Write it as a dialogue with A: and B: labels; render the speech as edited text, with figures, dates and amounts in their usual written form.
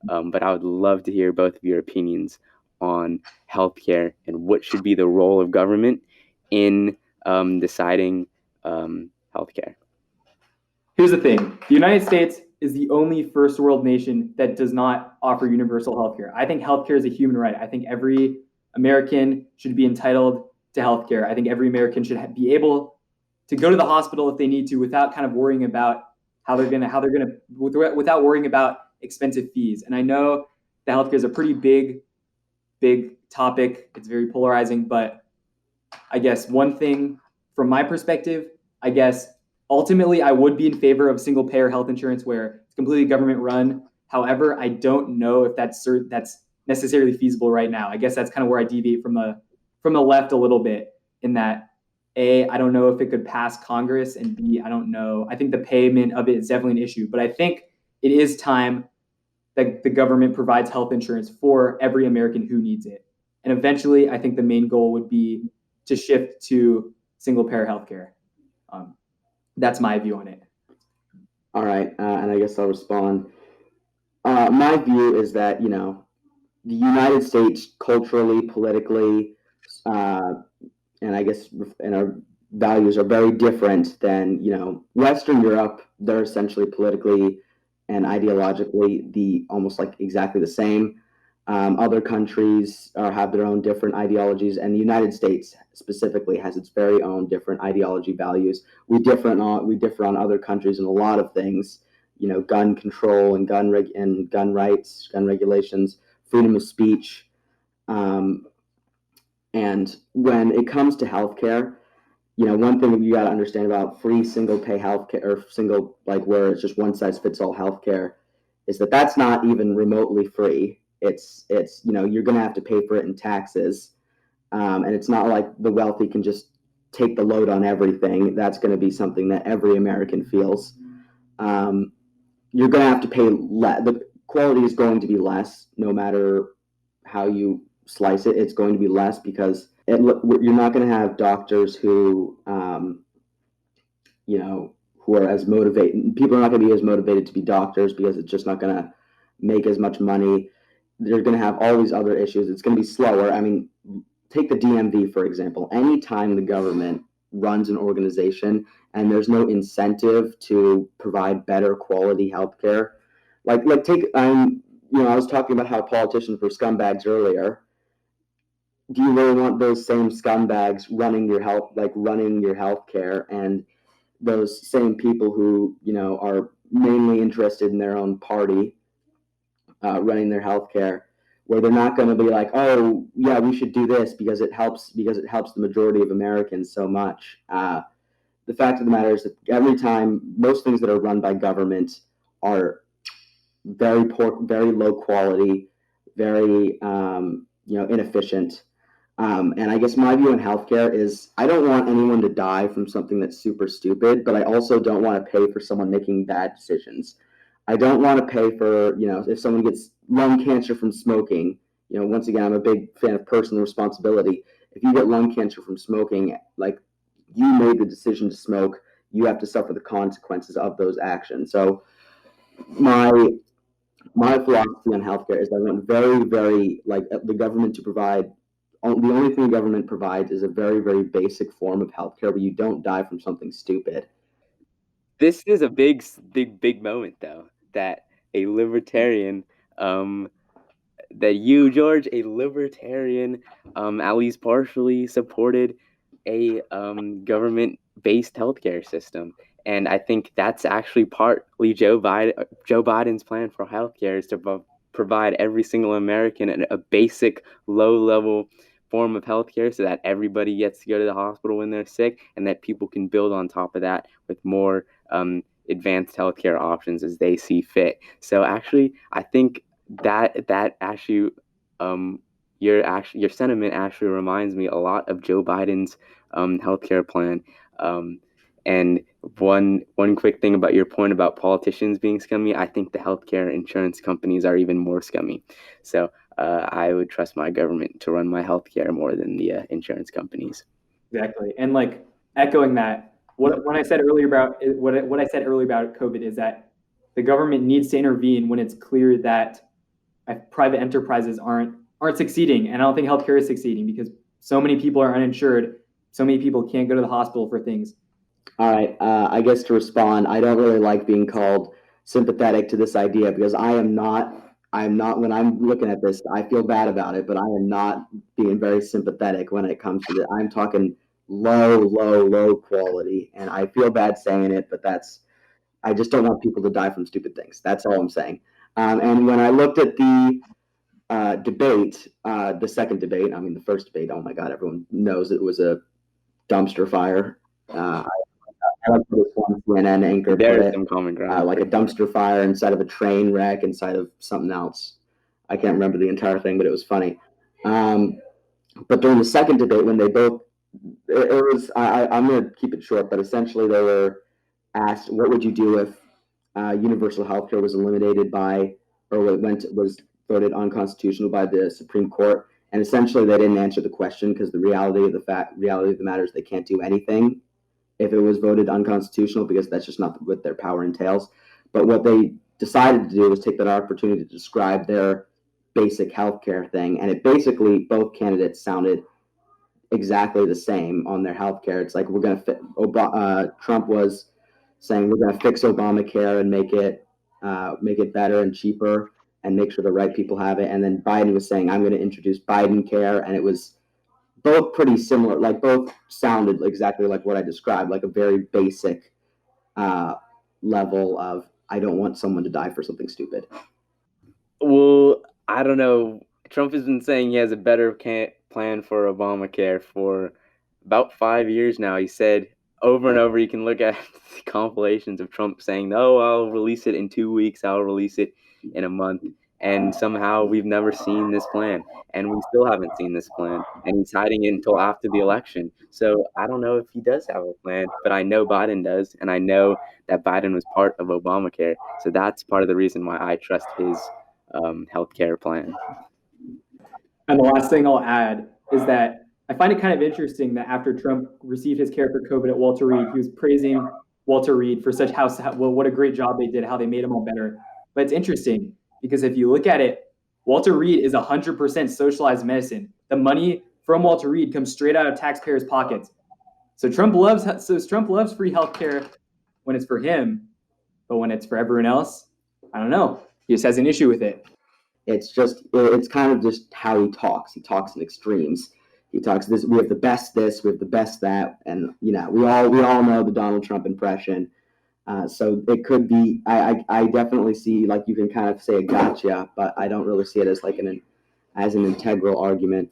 A: But I would love to hear both of your opinions on healthcare and what should be the role of government in deciding healthcare.
B: Here's the thing. The United States is the only first world nation that does not offer universal healthcare. I think healthcare is a human right. I think every American should be entitled to healthcare. I think every American should be able to go to the hospital if they need to without kind of worrying about without worrying about expensive fees. And I know that healthcare is a pretty big topic. It's very polarizing, but I guess one thing from my perspective, I guess ultimately I would be in favor of single payer health insurance where it's completely government run. However, I don't know if that's necessarily feasible right now. I guess that's kind of where I deviate from the left a little bit in that A, I don't know if it could pass Congress, and B, I don't know. I think the payment of it is definitely an issue, but I think it is time that the government provides health insurance for every American who needs it. And eventually, I think the main goal would be to shift to single payer healthcare. That's my view on it.
C: All right, and I guess I'll respond. My view is that, the United States culturally, politically, and I guess and our values are very different than, Western Europe. They're essentially politically and ideologically almost like exactly the same. Other countries have their own different ideologies, and the United States specifically has its very own different ideology, values. We differ on other countries in a lot of things, gun control and gun rights, gun regulations, freedom of speech. And when it comes to healthcare, one thing you got to understand about free single pay healthcare or single, like where it's just one size fits all healthcare, is that that's not even remotely free. It's you're going to have to pay for it in taxes, and it's not like the wealthy can just take the load on everything. That's going to be something that every American feels. You're going to have to pay less. The quality is going to be less, no matter how you slice it. It's going to be less because you're not going to have doctors who are as motivated. People are not going to be as motivated to be doctors because it's just not going to make as much money. They're going to have all these other issues. It's going to be slower. I mean, take the DMV, for example. Anytime the government runs an organization and there's no incentive to provide better quality healthcare, I was talking about how politicians were scumbags earlier. Do you really want those same scumbags running your healthcare, and those same people who, are mainly interested in their own party running their healthcare, where they're not going to be like, oh yeah, we should do this because it helps the majority of Americans so much. The fact of the matter is that every time, most things that are run by government are very poor, very low quality, very inefficient. And I guess my view on healthcare is I don't want anyone to die from something that's super stupid, but I also don't want to pay for someone making bad decisions. I don't want to pay for, if someone gets lung cancer from smoking, once again, I'm a big fan of personal responsibility. If you get lung cancer from smoking, like, you made the decision to smoke, you have to suffer the consequences of those actions. So my philosophy on healthcare is I want very, very, the government to provide. The only thing the government provides is a very, very basic form of healthcare where you don't die from something stupid.
A: This is a big moment, though, that a libertarian, that you, George, a libertarian, at least partially supported a government-based healthcare system. And I think that's actually partly Joe Biden's plan for healthcare is to provide every single American a basic low-level form of healthcare so that everybody gets to go to the hospital when they're sick, and that people can build on top of that with more advanced healthcare options as they see fit. So actually, I think that actually your sentiment actually reminds me a lot of Joe Biden's healthcare plan. And one quick thing about your point about politicians being scummy, I think the healthcare insurance companies are even more scummy. So I would trust my government to run my healthcare more than the insurance companies.
B: Exactly, and echoing that, what I said earlier about COVID is that the government needs to intervene when it's clear that private enterprises aren't succeeding, and I don't think healthcare is succeeding because so many people are uninsured, so many people can't go to the hospital for things.
C: All right, I guess to respond, I don't really like being called sympathetic to this idea because I am not. I'm not. When I'm looking at this, I feel bad about it, but I am not being very sympathetic when it comes to this. I'm talking low quality, and I feel bad saying it, but that's. I just don't want people to die from stupid things. That's all I'm saying. And when I looked at the debate, the second debate, I mean the first debate. Oh my God, everyone knows it was a dumpster fire. I like this one CNN anchor put
A: There's
C: it,
A: some common ground.
C: like a dumpster fire inside of a train wreck, inside of something else. I can't remember the entire thing, but it was funny. But during the second debate, when they both, it was, I'm going to keep it short, but essentially they were asked, what would you do if universal health care was eliminated by, or was voted unconstitutional by the Supreme Court? And essentially they didn't answer the question because the reality of the matter is they can't do anything if it was voted unconstitutional because that's just not what their power entails. But what they decided to do was take that opportunity to describe their basic healthcare thing, and it basically both candidates sounded exactly the same on their healthcare. It's like we're going to Trump was saying we're going to fix Obamacare and make it better and cheaper and make sure the right people have it. And then Biden was saying I'm going to introduce BIDENCARE, and it was both pretty similar. Like both sounded exactly like what I described, like a very basic level of I don't want someone to die for something stupid.
A: Well, I don't know. Trump has been saying he has a better plan for Obamacare for about 5 years now. He said over and over, you can look at compilations of Trump saying, "Oh, I'll release it in 2 weeks. I'll release it in a month." And somehow we've never seen this plan, and we still haven't seen this plan. And he's hiding it until after the election. So I don't know if he does have a plan, but I know Biden does, and I know that Biden was part of Obamacare. So that's part of the reason why I trust his healthcare plan.
B: And the last thing I'll add is that I find it kind of interesting that after Trump received his care for COVID at Walter Reed, he was praising Walter Reed for what a great job they did, how they made him all better. But it's interesting because if you look at it, Walter Reed is 100% socialized medicine. The money from Walter Reed comes straight out of taxpayers' pockets. So Trump loves free healthcare when it's for him, but when it's for everyone else, I don't know. He just has an issue with it.
C: It's kind of just how he talks. He talks in extremes. He talks this. We have the best this. We have the best that, and we all know the Donald Trump impression. So it could be. I definitely see like you can kind of say a gotcha, but I don't really see it as like as an integral argument.